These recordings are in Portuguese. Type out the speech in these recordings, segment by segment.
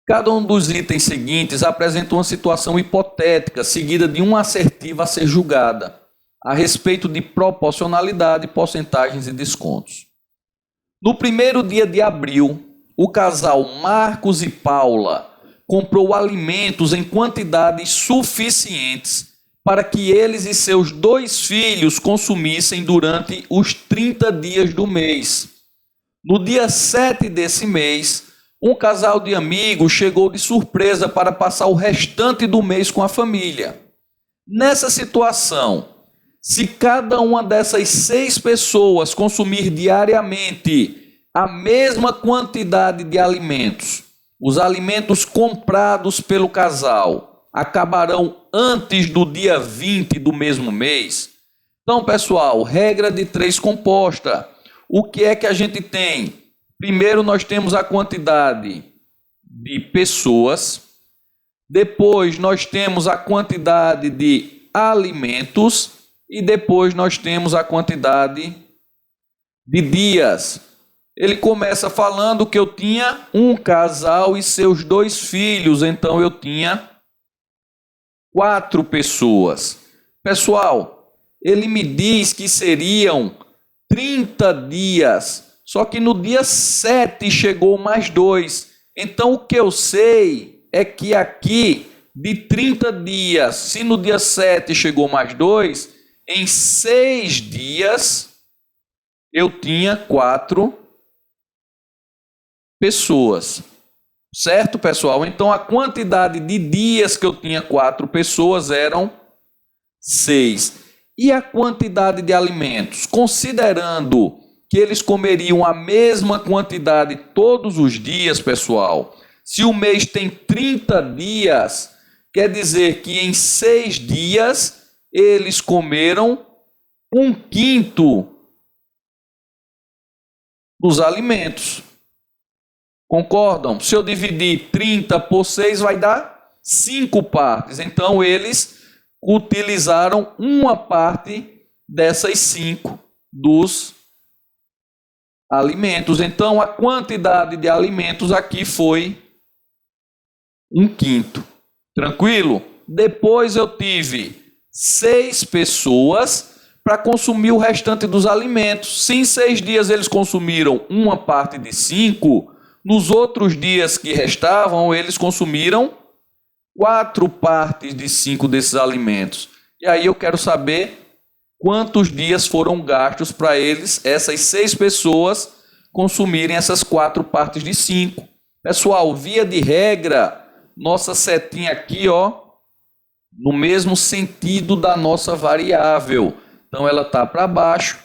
Cada um dos itens seguintes apresenta uma situação hipotética, seguida de uma assertiva a ser julgada, a respeito de proporcionalidade, porcentagens e descontos. No primeiro dia de abril, o casal Marcos e Paula comprou alimentos em quantidades suficientes para que eles e seus 2 filhos consumissem durante os 30 dias do mês. No dia 7 desse mês, um casal de amigos chegou de surpresa para passar o restante do mês com a família. Nessa situação, se cada uma dessas 6 pessoas consumir diariamente a mesma quantidade de alimentos, os alimentos comprados pelo casal acabarão antes do dia 20 do mesmo mês. Então, pessoal, regra de 3 composta. O que é que a gente tem? Primeiro nós temos a quantidade de pessoas, depois nós temos a quantidade de alimentos e depois nós temos a quantidade de dias. Ele começa falando que eu tinha um casal e seus 2 filhos, então eu tinha 4 pessoas. Pessoal, ele me diz que seriam 30 dias. Só que no dia 7 chegou mais 2. Então o que eu sei é que aqui de 30 dias, se no dia 7 chegou mais 2, em 6 dias eu tinha 4 pessoas. Certo, pessoal? Então a quantidade de dias que eu tinha 4 pessoas eram 6. E a quantidade de alimentos? Considerando que eles comeriam a mesma quantidade todos os dias, pessoal. Se o mês tem 30 dias, quer dizer que em 6 dias eles comeram 1/5 dos alimentos. Concordam? Se eu dividir 30 por 6 vai dar 5 partes. Então eles utilizaram uma parte dessas 5 dos alimentos. Então a quantidade de alimentos aqui foi 1/5. Tranquilo? Depois eu tive 6 pessoas para consumir o restante dos alimentos. Se em 6 dias eles consumiram uma parte de 5, nos outros dias que restavam eles consumiram 4 partes de 5 desses alimentos. E aí eu quero saber quantos dias foram gastos para eles, essas 6 pessoas, consumirem essas 4 partes de 5. Pessoal, via de regra, nossa setinha aqui, ó, no mesmo sentido da nossa variável. Então ela está para baixo,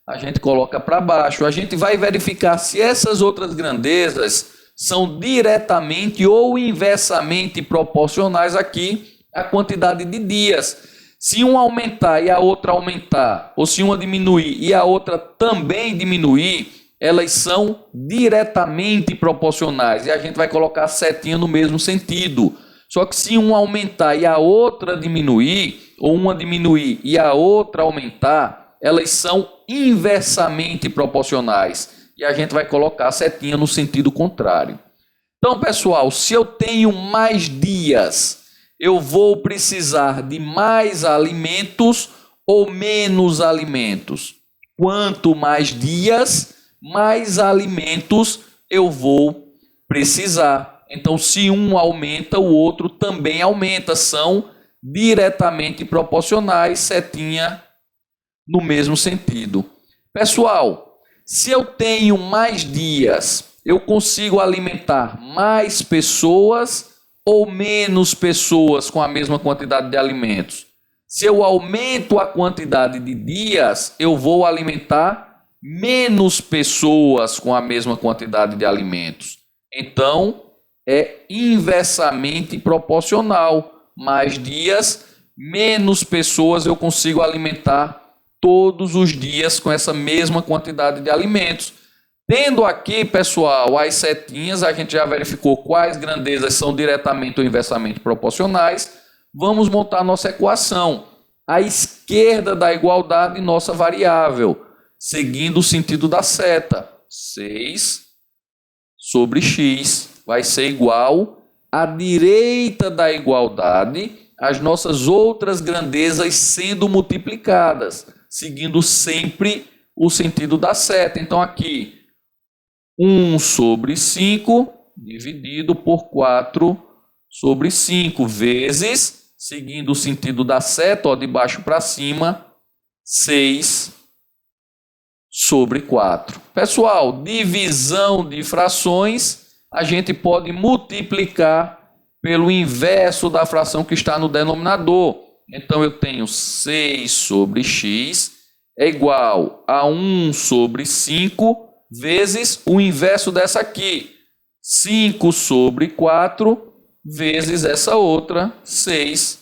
a gente coloca para baixo. A gente vai verificar se essas outras grandezas são diretamente ou inversamente proporcionais aqui à quantidade de dias. Se uma aumentar e a outra aumentar, ou se uma diminuir e a outra também diminuir, elas são diretamente proporcionais. E a gente vai colocar a setinha no mesmo sentido. Só que se uma aumentar e a outra diminuir, ou uma diminuir e a outra aumentar, elas são inversamente proporcionais. E a gente vai colocar a setinha no sentido contrário. Então, pessoal, se eu tenho mais dias, eu vou precisar de mais alimentos ou menos alimentos? Quanto mais dias, mais alimentos eu vou precisar. Então, se um aumenta, o outro também aumenta. São diretamente proporcionais, setinha no mesmo sentido. Pessoal, se eu tenho mais dias, eu consigo alimentar mais pessoas ou menos pessoas com a mesma quantidade de alimentos? Se eu aumento a quantidade de dias, eu vou alimentar menos pessoas com a mesma quantidade de alimentos. Então, é inversamente proporcional. Mais dias, menos pessoas eu consigo alimentar todos os dias com essa mesma quantidade de alimentos. Tendo aqui, pessoal, as setinhas, a gente já verificou quais grandezas são diretamente ou inversamente proporcionais. Vamos montar nossa equação. À esquerda da igualdade, nossa variável, seguindo o sentido da seta. 6 sobre x vai ser igual à direita da igualdade, as nossas outras grandezas sendo multiplicadas, seguindo sempre o sentido da seta. Então, aqui, 1 sobre 5 dividido por 4 sobre 5, vezes, seguindo o sentido da seta, ó, de baixo para cima, 6 sobre 4. Pessoal, divisão de frações, a gente pode multiplicar pelo inverso da fração que está no denominador. Então, eu tenho 6 sobre x é igual a 1 sobre 5 vezes o inverso dessa aqui, 5 sobre 4 vezes essa outra, 6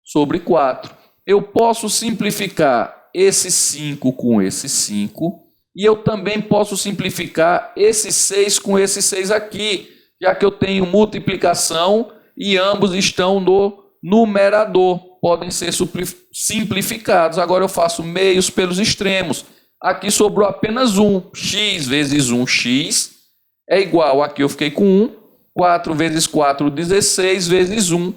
sobre 4. Eu posso simplificar esse 5 com esse 5, e eu também posso simplificar esse 6 com esse 6 aqui, já que eu tenho multiplicação e ambos estão no numerador, podem ser simplificados. Agora eu faço meios pelos extremos. Aqui sobrou apenas 1, x vezes 1x é igual, aqui eu fiquei com 1, 4 vezes 4, 16, vezes 1,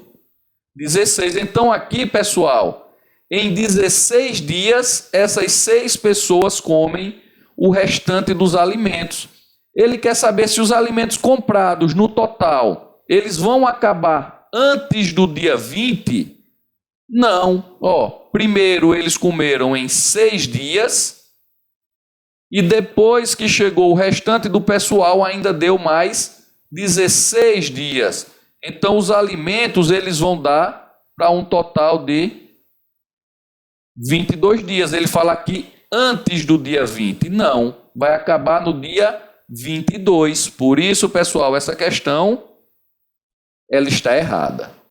16. Então aqui, pessoal, em 16 dias, essas 6 pessoas comem o restante dos alimentos. Ele quer saber se os alimentos comprados no total, eles vão acabar antes do dia 20? Não. Ó, primeiro eles comeram em 6 dias, e depois que chegou o restante do pessoal, ainda deu mais 16 dias. Então, os alimentos eles vão dar para um total de 22 dias. Ele fala aqui antes do dia 20. Não, vai acabar no dia 22. Por isso, pessoal, essa questão ela está errada.